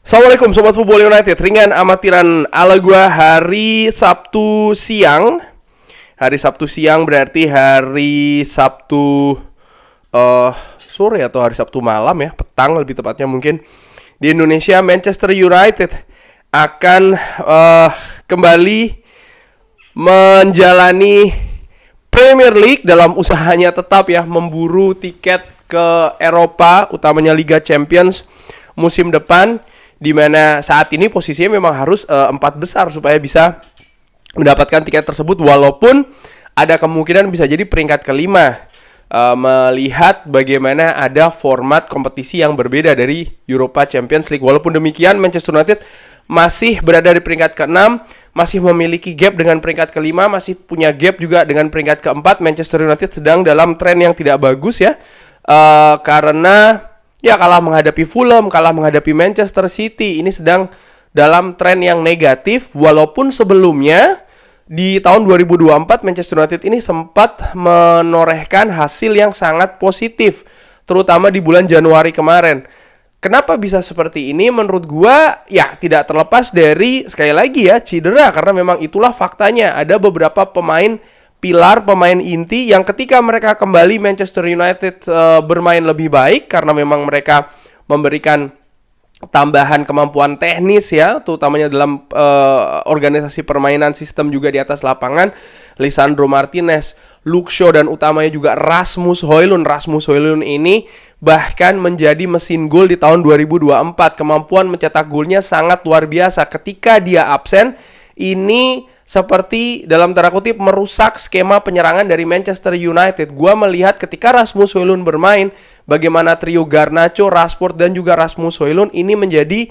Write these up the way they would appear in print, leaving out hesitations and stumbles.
Assalamualaikum Sobat Football United. Ringan amatiran ala gua hari Sabtu siang. Hari Sabtu siang berarti hari Sabtu sore atau hari Sabtu malam ya, petang lebih tepatnya mungkin. Di Indonesia, Manchester United akan kembali menjalani Premier League dalam usahanya tetap ya memburu tiket ke Eropa, utamanya Liga Champions musim depan, di mana saat ini posisinya memang harus 4 besar supaya bisa mendapatkan tiket tersebut, walaupun ada kemungkinan bisa jadi peringkat kelima, melihat bagaimana ada format kompetisi yang berbeda dari Europa Champions League. Walaupun demikian, Manchester United masih berada di peringkat ke-6, masih memiliki gap dengan peringkat kelima, masih punya gap juga dengan peringkat keempat. Manchester United sedang dalam tren yang tidak bagus ya, karena ya kalah menghadapi Fulham, kalah menghadapi Manchester City. Ini sedang dalam tren yang negatif. Walaupun sebelumnya di tahun 2024 Manchester United ini sempat menorehkan hasil yang sangat positif, terutama di bulan Januari kemarin. Kenapa bisa seperti ini? Menurut gua ya tidak terlepas dari, sekali lagi ya, cedera. Karena memang itulah faktanya. Ada beberapa pemain pilar, pemain inti yang ketika mereka kembali, Manchester United bermain lebih baik karena memang mereka memberikan tambahan kemampuan teknis ya, terutamanya dalam organisasi permainan, sistem juga di atas lapangan. Lisandro Martinez, Luke Shaw, dan utamanya juga Rasmus Højlund. Rasmus Højlund ini bahkan menjadi mesin gol di tahun 2024. Kemampuan mencetak golnya sangat luar biasa. Ketika dia absen, ini seperti dalam tanda kutip merusak skema penyerangan dari Manchester United. Gua melihat ketika Rasmus Højlund bermain, bagaimana trio Garnacho, Rashford, dan juga Rasmus Højlund ini menjadi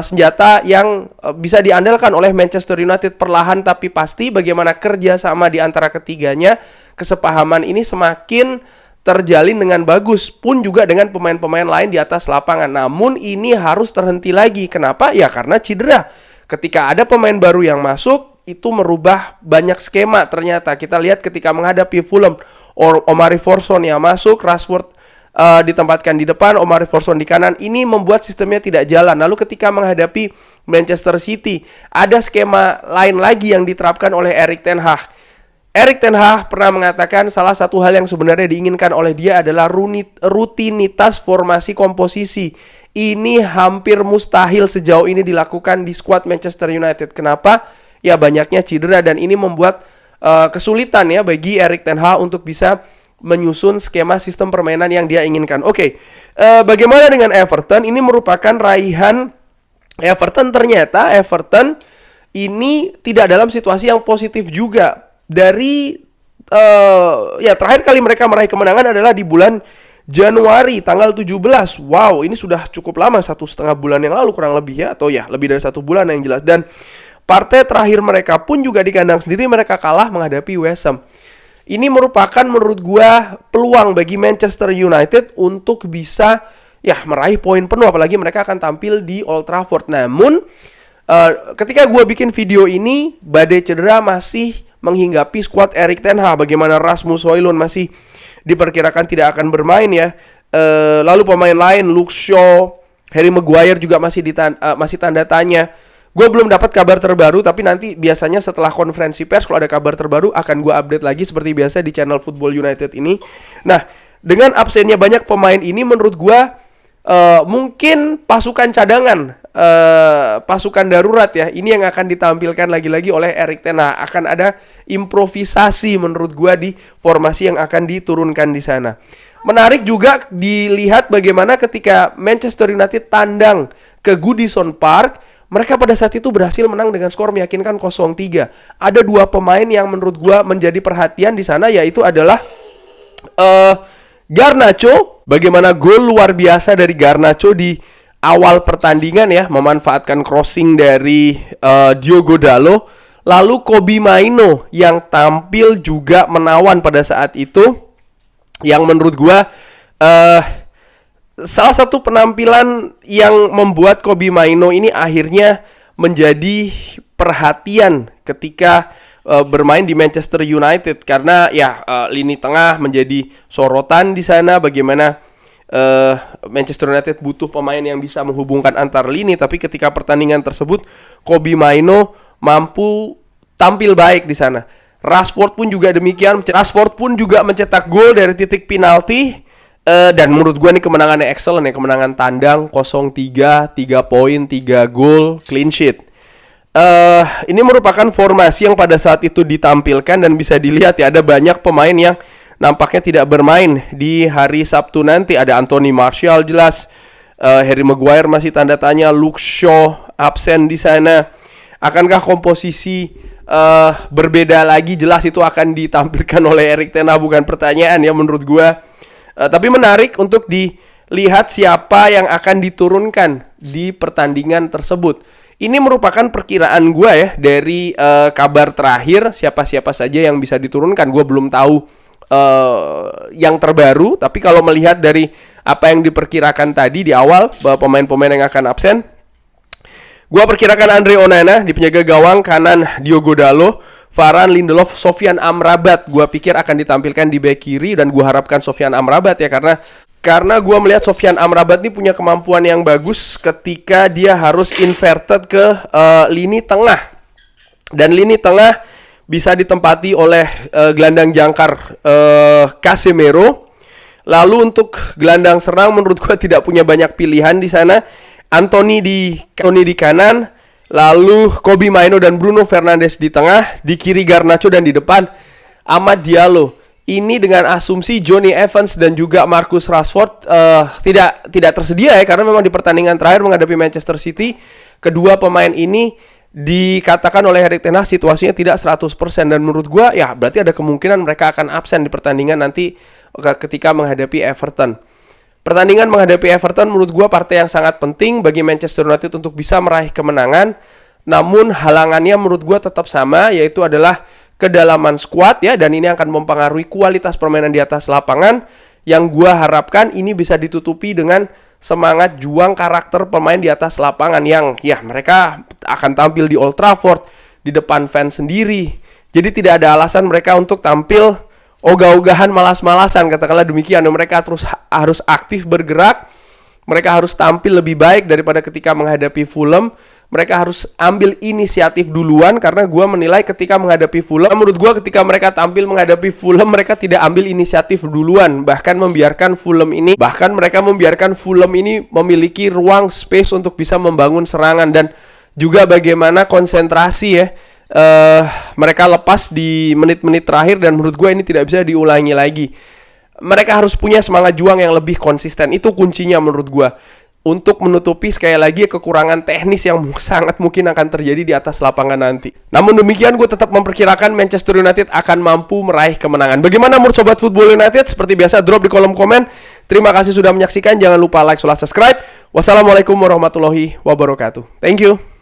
senjata yang bisa diandalkan oleh Manchester United. Perlahan tapi pasti bagaimana kerjasama di antara ketiganya, kesepahaman ini semakin terjalin dengan bagus, pun juga dengan pemain-pemain lain di atas lapangan. Namun ini harus terhenti lagi. Kenapa? Ya karena cedera. Ketika ada pemain baru yang masuk, itu merubah banyak skema. Ternyata kita lihat ketika menghadapi Fulham, Omari Forson yang masuk, Rashford ditempatkan di depan, Omari Forson di kanan. Ini membuat sistemnya tidak jalan. Lalu ketika menghadapi Manchester City, ada skema lain lagi yang diterapkan oleh Erik ten Hag. Erik ten Hag pernah mengatakan salah satu hal yang sebenarnya diinginkan oleh dia adalah rutinitas formasi komposisi. Ini hampir mustahil sejauh ini dilakukan di skuad Manchester United. Kenapa? Ya banyaknya cedera, dan ini membuat kesulitan ya bagi Erik ten Hag untuk bisa menyusun skema sistem permainan yang dia inginkan. Oke, bagaimana dengan Everton? Ini merupakan raihan Everton. Ternyata Everton ini tidak dalam situasi yang positif juga. Dari terakhir kali mereka meraih kemenangan adalah di bulan Januari tanggal 17. Wow, ini sudah cukup lama, 1,5 bulan yang lalu kurang lebih ya, atau ya lebih dari 1 bulan yang jelas. Dan partai terakhir mereka pun juga di kandang sendiri, mereka kalah menghadapi West Ham. Ini merupakan menurut gua peluang bagi Manchester United untuk bisa ya meraih poin penuh, apalagi mereka akan tampil di Old Trafford. Namun ketika gua bikin video ini, badai cedera masih menghinggapi skuad Erik ten Hag. Bagaimana Rasmus Højlund masih diperkirakan tidak akan bermain ya. Lalu pemain lain, Luke Shaw, Harry Maguire juga masih tanda tanya. Gue belum dapat kabar terbaru, tapi nanti biasanya setelah konferensi pers kalau ada kabar terbaru akan gue update lagi seperti biasa di channel Football United ini. Nah, dengan absennya banyak pemain ini, menurut gue mungkin pasukan cadangan, pasukan darurat ya, ini yang akan ditampilkan lagi-lagi oleh Erik ten Hag. Akan ada improvisasi menurut gue di formasi yang akan diturunkan di sana. Menarik juga dilihat bagaimana ketika Manchester United tandang ke Goodison Park, mereka pada saat itu berhasil menang dengan skor meyakinkan 0-3. Ada 2 pemain yang menurut gue menjadi perhatian di sana, yaitu adalah Garnacho. Bagaimana gol luar biasa dari Garnacho di awal pertandingan ya, memanfaatkan crossing dari Diogo Dalot. Lalu Kobbie Mainoo yang tampil juga menawan pada saat itu, yang menurut gua salah satu penampilan yang membuat Kobbie Mainoo ini akhirnya menjadi perhatian ketika bermain di Manchester United, karena ya lini tengah menjadi sorotan di sana. Bagaimana Manchester United butuh pemain yang bisa menghubungkan antar lini, tapi ketika pertandingan tersebut Kobbie Mainoo mampu tampil baik di sana. Rashford pun juga demikian. Rashford pun juga mencetak gol dari titik penalti. Dan menurut gue nih kemenangannya excellent ya. Kemenangan tandang 0-3, 3 poin, 3 gol, clean sheet. Ini merupakan formasi yang pada saat itu ditampilkan dan bisa dilihat ya, ada banyak pemain yang nampaknya tidak bermain di hari Sabtu nanti. Ada Anthony Martial jelas, Harry Maguire masih tanda tanya, Luke Shaw absen di sana. Akankah komposisi berbeda lagi? Jelas itu akan ditampilkan oleh Erik ten Hag, bukan pertanyaan ya menurut gue. Tapi menarik untuk dilihat siapa yang akan diturunkan di pertandingan tersebut. Ini merupakan perkiraan gue ya dari kabar terakhir, siapa-siapa saja yang bisa diturunkan. Gue belum tahu yang terbaru, tapi kalau melihat dari apa yang diperkirakan tadi di awal bahwa pemain-pemain yang akan absen, gue perkirakan Andre Onana di penjaga gawang, kanan Diogo Dalot, Varane, Lindelof, Sofyan Amrabat gue pikir akan ditampilkan di bek kiri, dan gue harapkan Sofyan Amrabat ya, karena gue melihat Sofyan Amrabat ini punya kemampuan yang bagus ketika dia harus inverted ke lini tengah, dan lini tengah bisa ditempati oleh gelandang jangkar Casemiro. Lalu untuk gelandang serang menurut gue tidak punya banyak pilihan di sana. Anthony di kanan, lalu Kobbie Mainoo dan Bruno Fernandes di tengah, di kiri Garnacho, dan di depan Amad Diallo. Ini dengan asumsi Johnny Evans dan juga Marcus Rashford tidak tersedia ya, karena memang di pertandingan terakhir menghadapi Manchester City, kedua pemain ini dikatakan oleh Erik ten Hag situasinya tidak 100%, dan menurut gue ya berarti ada kemungkinan mereka akan absen di pertandingan nanti ketika menghadapi Everton. Pertandingan menghadapi Everton menurut gue partai yang sangat penting bagi Manchester United untuk bisa meraih kemenangan. Namun halangannya menurut gue tetap sama, yaitu adalah kedalaman skuad ya, dan ini akan mempengaruhi kualitas permainan di atas lapangan, yang gue harapkan ini bisa ditutupi dengan semangat juang karakter pemain di atas lapangan yang ya mereka akan tampil di Old Trafford di depan fans sendiri. Jadi tidak ada alasan mereka untuk tampil ogah-ogahan, malas-malasan, katakanlah demikian. Mereka terus harus aktif bergerak. Mereka harus tampil lebih baik daripada ketika menghadapi Fulham. Mereka harus ambil inisiatif duluan, karena gue menilai ketika menghadapi Fulham, menurut gue ketika mereka tampil menghadapi Fulham, mereka tidak ambil inisiatif duluan, bahkan mereka membiarkan Fulham ini memiliki ruang space untuk bisa membangun serangan, dan juga bagaimana konsentrasi ya mereka lepas di menit-menit terakhir, dan menurut gue ini tidak bisa diulangi lagi. Mereka harus punya semangat juang yang lebih konsisten. Itu kuncinya menurut gue, untuk menutupi sekali lagi kekurangan teknis yang sangat mungkin akan terjadi di atas lapangan nanti. Namun demikian, gue tetap memperkirakan Manchester United akan mampu meraih kemenangan. Bagaimana menurut Sobat Football United? Seperti biasa, drop di kolom komen. Terima kasih sudah menyaksikan. Jangan lupa like, subscribe. Wassalamualaikum warahmatullahi wabarakatuh. Thank you.